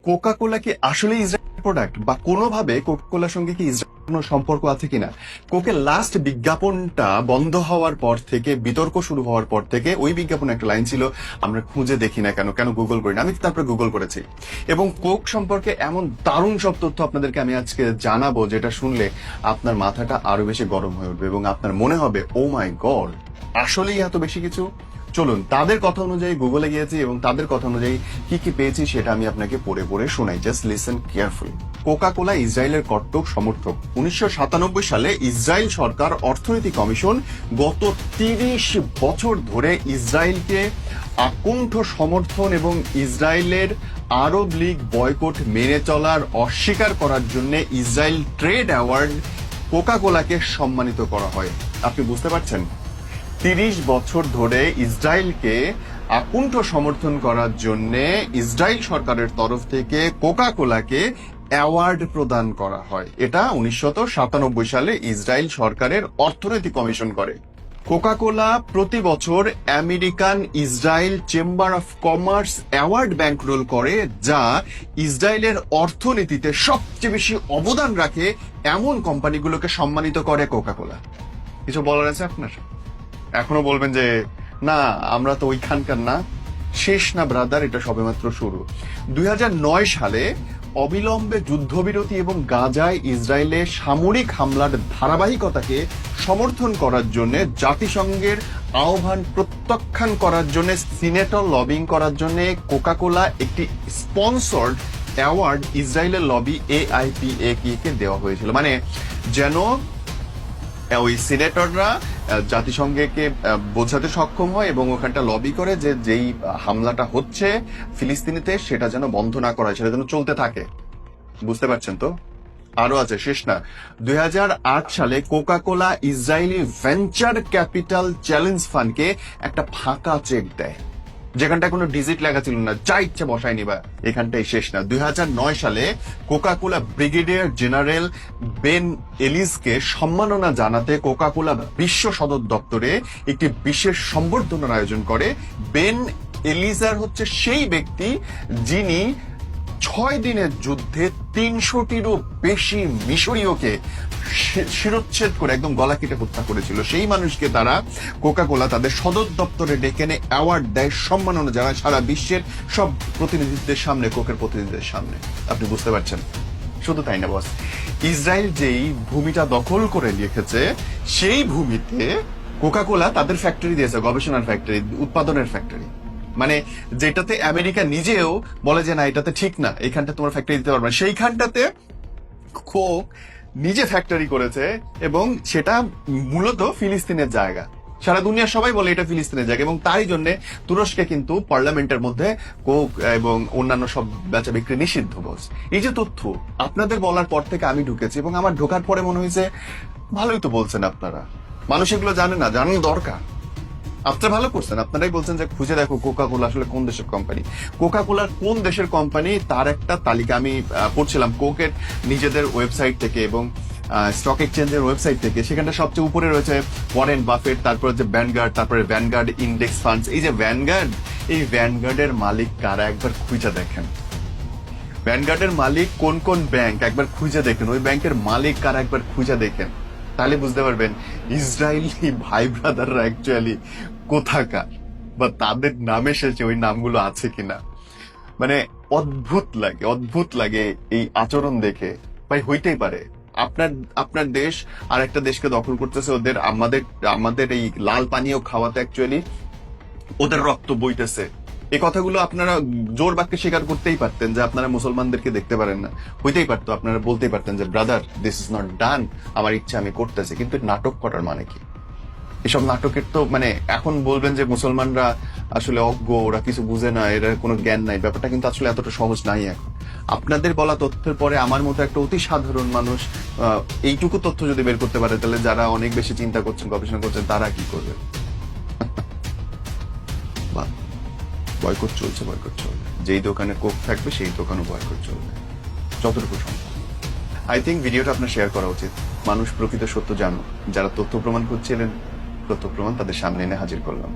Coca কোলা কি আসলে Israel product, বা কোনোভাবে কোকা কোলার সঙ্গে কি ইসরায়েল কোনো সম্পর্ক আছে কিনা? কোকের লাস্ট বিজ্ঞাপনটা বন্ধ হওয়ার পর থেকে, বিতর্ক শুরু হওয়ার পর থেকে, ওই বিজ্ঞাপনে একটা লাইন ছিল, আমরা খুঁজে দেখি না কেন, কেন গুগল করি না। আমি তারপরে গুগল করেছি এবং কোক সম্পর্কে এমন দারুণ সব তথ্য আপনাদেরকে আমি আজকে জানাবো, যেটা শুনলে আপনার মাথাটা আরো বেশি গরম হয়ে উঠবে এবং আপনার মনে হবে ও মাই গড, আসলেই এত বেশি কিছু। চলুন তাদের কথা অনুযায়ী গুগলে গিয়েছি এবং তাদের কথা অনুযায়ী কি কি পেয়েছি সেটা আমি আপনাকে পড়ে পড়ে শোনাই। Just listen carefully. Coca Cola ইসরায়েলের কট্টর সমর্থক। 1997 সালে ইসরায়েল সরকার অর্থনীতি কমিশন গত 30 বছর ধরে ইসরায়েলকে আকুণ্ঠ সমর্থন এবং ইসরায়েলের আরব লীগ বয়কট মেনে চলার অস্বীকার করার জন্য ইসরায়েল ট্রেড অ্যাওয়ার্ড কোকা কোলাকে সম্মানিত করা হয়। আপনি বুঝতে পারছেন, 30 বছর ধরে ইসরায়েলকে আকুণ্ঠ সমর্থন করার জন্য ইসরায়েল সরকারের তরফ থেকে কোকা কোলাকে অ্যাওয়ার্ড প্রদান করা হয়। এটা 1997 সালে ইসরায়েল সরকারের অর্থনৈতিক কমিশন করে। কোকা কোলা প্রতি বছর American Israel Chamber of Commerce award bankroll করে, যা ইসরায়েলের অর্থনীতিতে সবচেয়ে বেশি অবদান রাখে এমন কোম্পানিগুলোকে সম্মানিত করে কোকা কোলা। কিছু বলার আছে আপনার? এখনো বলবেন যে না আমরা তো ওইখানকার না। শেষ না ব্রাদার, এটা সবেমাত্র শুরু। 2009 সালে অবিলম্বে যুদ্ধবিরতি এবং গাজায় ইসরায়েলে সামরিক হামলার ধারাবাহিকতাকে সমর্থন করার জন্য জাতিসংঘের আহ্বান প্রত্যাখ্যান করার জন্য সিনেটর লবিং করার জন্য কোকা কোলা একটি স্পন্সর্ড অ্যাওয়ার্ড ইসরায়েলের লবি AIPAC কে দেওয়া হয়েছিল। মানে যেন ওই সিনেটররা জাতিসংঘকে বোঝাতে সক্ষম হয় এবং ওখানটা লবি করে যে যেই হামলাটা হচ্ছে ফিলিস্তিনিতে সেটা যেন বন্ধ না করা হয়, সেটা যেন চলতে থাকে। বুঝতে পারছেন তো? আরো আছে, শেষ না। 2008 সালে Coca Cola Israeli venture capital challenge ফান্ডকে একটা ফাঁকা চেক দেয়, যেখানটা কোনো ডিজিট লেখা ছিল না, যা ইচ্ছে বসায় নিবা। এখানটাই শেষ না। 2009 সালে Coca Cola brigadier general Ben এলিসকে সম্মাননা জানাতে কোকা কোলা বিশ্ব সদর দপ্তরে একটি বিশেষ সম্বর্ধনার আয়োজন করে। বেন এলিজার হচ্ছে সেই ব্যক্তি যিনি 6 দিনের যুদ্ধে 300টিরও বেশি মিশরীয়কে শিরোচ্ছেদ করে একদম গলা কেটে হত্যা করেছিল। সেই মানুষকে তারা কোকা কোলা তাদের সদর দপ্তরে ডেকে এনে অ্যাওয়ার্ড দেয়, সম্মাননা জানায় সারা বিশ্বের সব প্রতিনিধিদের সামনে, কোকের প্রতিনিধিদের সামনে। আপনি বুঝতে পারছেন? শুধু তাই না বস, ইসরায়েল যেই ভূমিটা দখল করে রেখেছে সেই ভূমিতে কোকা কোলা তাদের ফ্যাক্টরি দিয়েছে, গবেষণার ফ্যাক্টরি, উৎপাদনের ফ্যাক্টরি। মানে যেটাতে আমেরিকা নিজেও বলে যে না এটাতে ঠিক না, এইখানটা তোমার ফ্যাক্টরি দিতে পারবে না, সেইখানটাতে কোক নিজে ফ্যাক্টরি করেছে এবং সেটা মূলত ফিলিস্তিনের জায়গা। সারা দুনিয়ার সবাই বলে এটা ফিলিস্তিনের জায়গা এবং তারই জন্য তুরস্কে কিন্তু পার্লামেন্টের মধ্যে কোক এবং অন্যান্য সব বেচা বিক্রি নিষিদ্ধ। বস, এই যে তথ্য আপনাদের বলার পর থেকে আমি ঢুকেছি এবং আমার ঢোকার পরে মনে হয়েছে ভালোই তো বলছেন আপনারা, মানুষ এগুলো জানে না, জানানো দরকার। আপনারা ভালো করছেন, আপনারাই বলছেন যে খুঁজে দেখো কোকা কোলা আসলে কোন দেশের কোম্পানি। কোকা কোলার কোন দেশের কোম্পানি তার একটা তালিকা আমি পড়ছিলাম কোকের নিজেদের ওয়েবসাইট থেকে এবং স্টক এক্সচেঞ্জের ওয়েবসাইট থেকে। সেখানটা সবচেয়ে উপরে রয়েছে ওয়ারেন বাফেট, তারপরে যে ভ্যানগার্ড, তারপরে ভ্যানগার্ড ইন্ডেক্স ফান্ডস। এই যে ভ্যানগার্ড, এই ভ্যানগার্ডের মালিক কারা একবার খুঁজে দেখেন। ভ্যানগার্ডের মালিক কোন কোন ব্যাংক একবার খুঁজে দেখেন, ওই ব্যাংকের মালিক কারা একবার খুঁজে দেখেন, তাহলে বুঝতে পারবেন ইসরায়েলি ভাই ব্রাদাররা অ্যাকচুয়ালি কোথাকার, বা তাদের নামে শেষে ওই নামগুলো আছে কিনা। মানে অদ্ভুত লাগে, অদ্ভুত লাগে এই আচরণ দেখে। ভাই হইতেই পারে আপনার আপনার দেশ আর একটা দেশকে দখল করতেছে, ওদের আমাদের এই লাল পানীয় খাওয়াতে অ্যাকচুয়ালি ওদের রক্ত বইতেছে। এই কথাগুলো আপনারা জোর বাক্যে স্বীকার করতেই পারতেন যে আপনারা মুসলমানদেরকে দেখতে পারেন না, হইতেই পারতো, আপনারা বলতেই পারতেন যে brother this is not done, আমার ইচ্ছা আমি করতেছি। কিন্তু নাটক করার মানে কি? এসব নাটকের তো মানে এখন বলবেন যে মুসলমানরা আসলে অজ্ঞ, ওরা কিছু বুঝে না, এরা কোনো জ্ঞান নাই, ব্যাপারটা কিন্তু আসলে এতটা সহজ নাই। এখন আপনাদের বলা তথ্যের পরে আমার মতো একটা অতি সাধারণ মানুষ এইটুকু তথ্য যদি বের করতে পারে, তাহলে যারা অনেক বেশি চিন্তা করছেন, গবেষণা করছেন, তারা কি করবে? বয়কট চলছে, বয়কট চলবে। যেই দোকানে কোক থাকবে সেই দোকানও বয়কট চলবে, যতটুকু সম্ভব। আই থিঙ্ক ভিডিওটা আপনার শেয়ার করা উচিত। মানুষ প্রকৃত সত্য জানো। যারা তথ্য প্রমাণ করছিলেন, তথ্য প্রমাণ তাদের সামনে এনে হাজির করলাম।